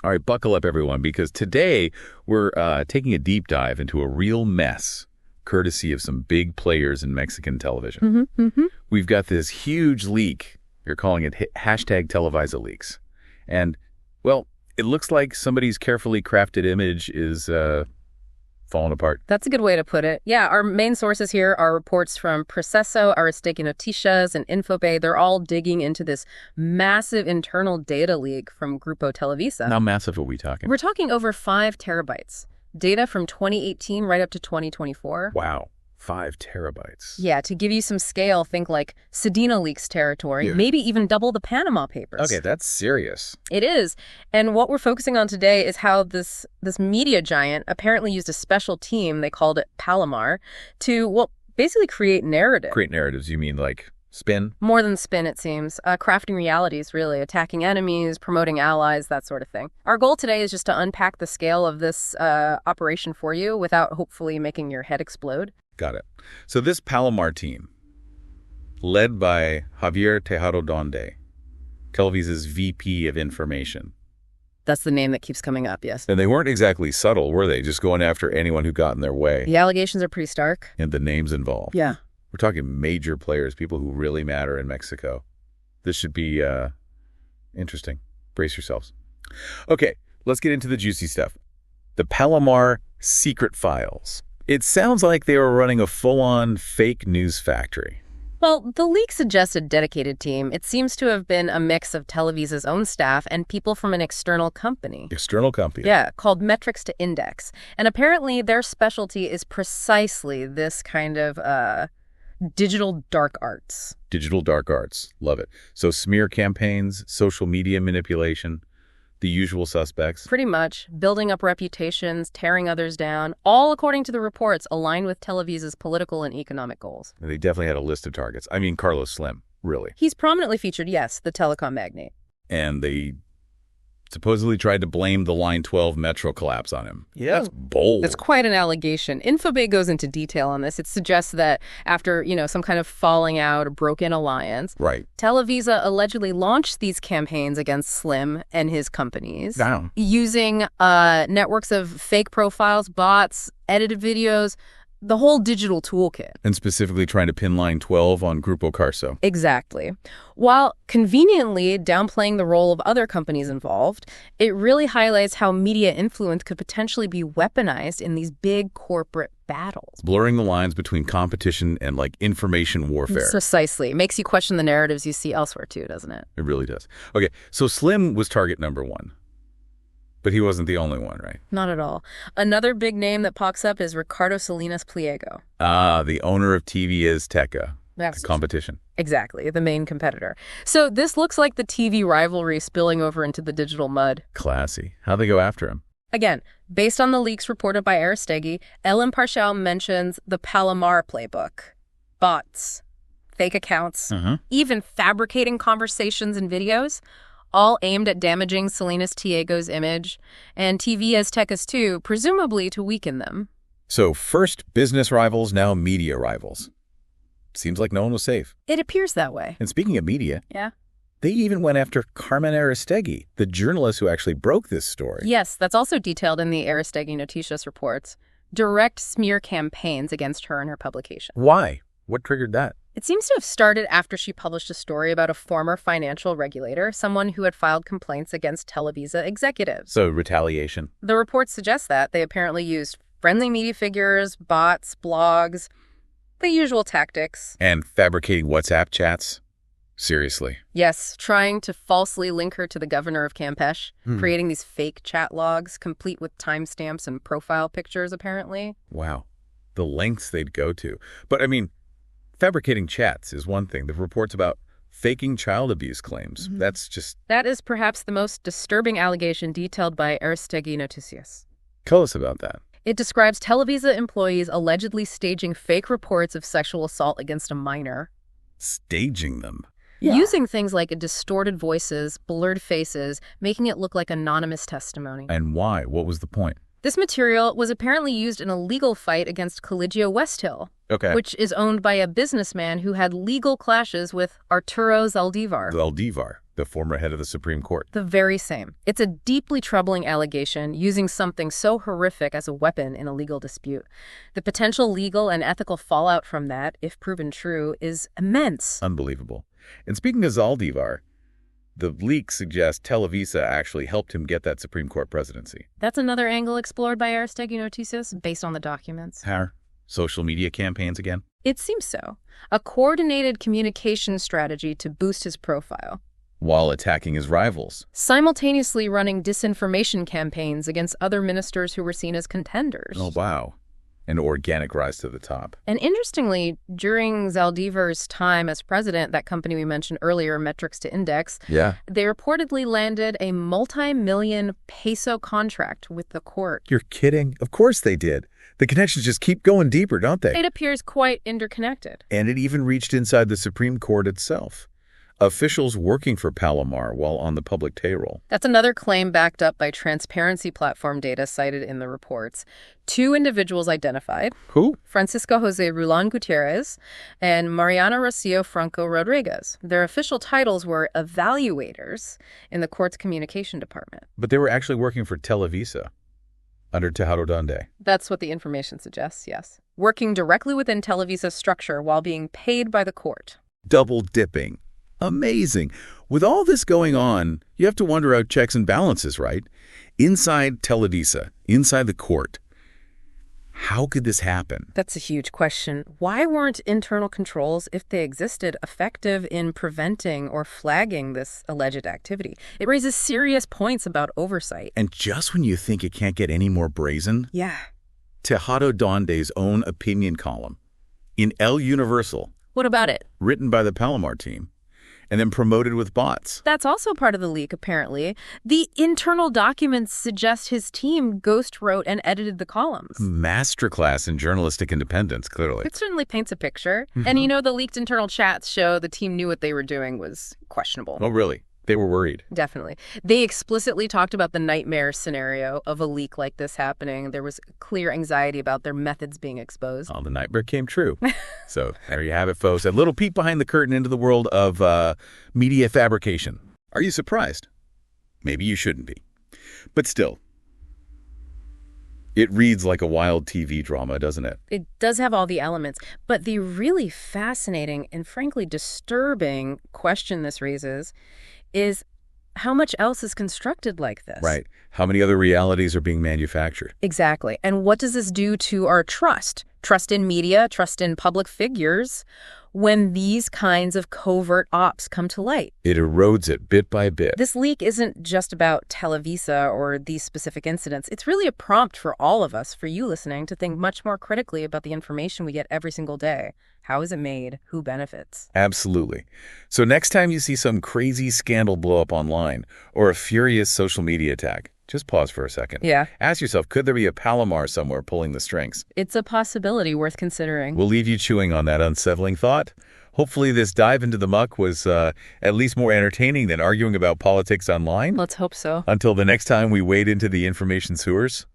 All right, buckle up, everyone, because today we're taking a deep dive into a real mess, courtesy of some big players in Mexican television. We've got this huge leak. You're calling it hashtag TelevisaLeaks. And, well, it looks like somebody's carefully crafted image is falling apart. That's a good way to put it. Yeah, our main sources here are reports from Proceso, Aristegui Noticias, and Infobay. They're all digging into this massive internal data leak from Grupo Televisa. How massive are we talking? We're talking over 5 terabytes. Data from 2018 right up to 2024. Wow, 5 terabytes. Yeah, to give you some scale, think like Sedina leaks territory, maybe even double the Panama Papers. Okay, that's serious. It is. And what we're focusing on today is how this media giant apparently used a special team, they called it Palomar, to, well, basically create narrative. Create narratives, you mean like spin? More than spin, it seems. Crafting realities, really. Attacking enemies, promoting allies, that sort of thing. Our goal today is just to unpack the scale of this operation for you without hopefully making your head explode. Got it. So this Palomar team, led by Javier Tejado Donde, Televisa's VP of Information. That's the name that keeps coming up, yes. And they weren't exactly subtle, were they? Just going after anyone who got in their way. The allegations are pretty stark. And the names involved. Yeah. We're talking major players, people who really matter in Mexico. This should be interesting. Brace yourselves. Okay, let's get into the juicy stuff. The Palomar secret files. It sounds like they were running a full-on fake news factory. Well, the leak suggests a dedicated team. It seems to have been a mix of Televisa's own staff and people from an external company. External company? Yeah, called Metrics to Index. And apparently their specialty is precisely this kind of digital dark arts. Digital dark arts. Love it. So smear campaigns, social media manipulation, the usual suspects. Pretty much. Building up reputations, tearing others down, all according to the reports aligned with Televisa's political and economic goals. They definitely had a list of targets. I mean, Carlos Slim, really. He's prominently featured, yes, the telecom magnate. And they supposedly tried to blame the Line 12 metro collapse on him. Yeah. That's bold. It's quite an allegation. Infobay goes into detail on this. It suggests that after, some kind of falling out or broken alliance, right, Televisa allegedly launched these campaigns against Slim and his companies Down. using networks of fake profiles, bots, edited videos, the whole digital toolkit. And specifically trying to pin Line 12 on Grupo Carso. Exactly. While conveniently downplaying the role of other companies involved, it really highlights how media influence could potentially be weaponized in these big corporate battles. Blurring the lines between competition and, information warfare. Precisely. It makes you question the narratives you see elsewhere, too, doesn't it? It really does. Okay, so Slim was target number 1. But he wasn't the only one, right? Not at all. Another big name that pops up is Ricardo Salinas Pliego. Ah, the owner of TV Azteca. That's the competition. Exactly, the main competitor. So this looks like the TV rivalry spilling over into the digital mud. Classy. How'd they go after him? Again, based on the leaks reported by Aristegui, El Imparcial mentions the Palomar playbook. Bots, fake accounts, even fabricating conversations and videos, all aimed at damaging Salinas Pliego's image, and TV Aztecas too, presumably to weaken them. So first business rivals, now media rivals. Seems like no one was safe. It appears that way. And speaking of media, yeah, they even went after Carmen Aristegui, the journalist who actually broke this story. Yes, that's also detailed in the Aristegui Noticias reports. Direct smear campaigns against her and her publication. Why? What triggered that? It seems to have started after she published a story about a former financial regulator, someone who had filed complaints against Televisa executives. So retaliation. The reports suggest that they apparently used friendly media figures, bots, blogs, the usual tactics. And fabricating WhatsApp chats? Seriously. Yes, trying to falsely link her to the governor of Campeche, creating these fake chat logs, complete with timestamps and profile pictures, apparently. Wow. The lengths they'd go to. But, fabricating chats is one thing. The reports about faking child abuse claims, that's just... That is perhaps the most disturbing allegation detailed by Aristegui Noticias. Tell us about that. It describes Televisa employees allegedly staging fake reports of sexual assault against a minor. Staging them? Yeah. Using things like distorted voices, blurred faces, making it look like anonymous testimony. And why? What was the point? This material was apparently used in a legal fight against Colegio Westhill, which is owned by a businessman who had legal clashes with Arturo Zaldivar. Zaldivar, the former head of the Supreme Court. The very same. It's a deeply troubling allegation using something so horrific as a weapon in a legal dispute. The potential legal and ethical fallout from that, if proven true, is immense. Unbelievable. And speaking of Zaldivar, the leaks suggest Televisa actually helped him get that Supreme Court presidency. That's another angle explored by Aristegui Noticias based on the documents. How? Social media campaigns again? It seems so. A coordinated communication strategy to boost his profile. While attacking his rivals. Simultaneously running disinformation campaigns against other ministers who were seen as contenders. Oh, wow. An organic rise to the top. And interestingly, during Zaldivar's time as president, that company we mentioned earlier, Metrics to Index, they reportedly landed a multi-million peso contract with the court. You're kidding? Of course they did. The connections just keep going deeper, don't they? It appears quite interconnected. And it even reached inside the Supreme Court itself. Officials working for Palomar while on the public payroll. That's another claim backed up by transparency platform data cited in the reports. 2 individuals identified. Who? Francisco Jose Rulan Gutierrez and Mariana Rocio Franco Rodriguez. Their official titles were evaluators in the court's communication department. But they were actually working for Televisa under Tejado Donde. That's what the information suggests, yes. Working directly within Televisa's structure while being paid by the court. Double dipping. Amazing. With all this going on, you have to wonder about checks and balances, right? Inside Televisa, inside the court. How could this happen? That's a huge question. Why weren't internal controls, if they existed, effective in preventing or flagging this alleged activity? It raises serious points about oversight. And just when you think it can't get any more brazen, Tejado Donde's own opinion column in El Universal. What about it? Written by the Palomar team. And then promoted with bots. That's also part of the leak, apparently. The internal documents suggest his team ghost wrote and edited the columns. Masterclass in journalistic independence, clearly. It certainly paints a picture. And the leaked internal chats show the team knew what they were doing was questionable. Oh, really? They were worried. Definitely. They explicitly talked about the nightmare scenario of a leak like this happening. There was clear anxiety about their methods being exposed. Oh, the nightmare came true. So there you have it, folks. A little peek behind the curtain into the world of media fabrication. Are you surprised? Maybe you shouldn't be. But still, it reads like a wild TV drama, doesn't it? It does have all the elements. But the really fascinating and frankly disturbing question this raises is how much else is constructed like this? Right. How many other realities are being manufactured? Exactly. And what does this do to our trust? Trust in media, trust in public figures, when these kinds of covert ops come to light? It erodes it bit by bit. This leak isn't just about Televisa or these specific incidents. It's really a prompt for all of us, for you listening, to think much more critically about the information we get every single day. How is it made? Who benefits? Absolutely. So next time you see some crazy scandal blow up online or a furious social media attack, just pause for a second. Yeah. Ask yourself, could there be a Palomar somewhere pulling the strings? It's a possibility worth considering. We'll leave you chewing on that unsettling thought. Hopefully this dive into the muck was at least more entertaining than arguing about politics online. Let's hope so. Until the next time we wade into the information sewers.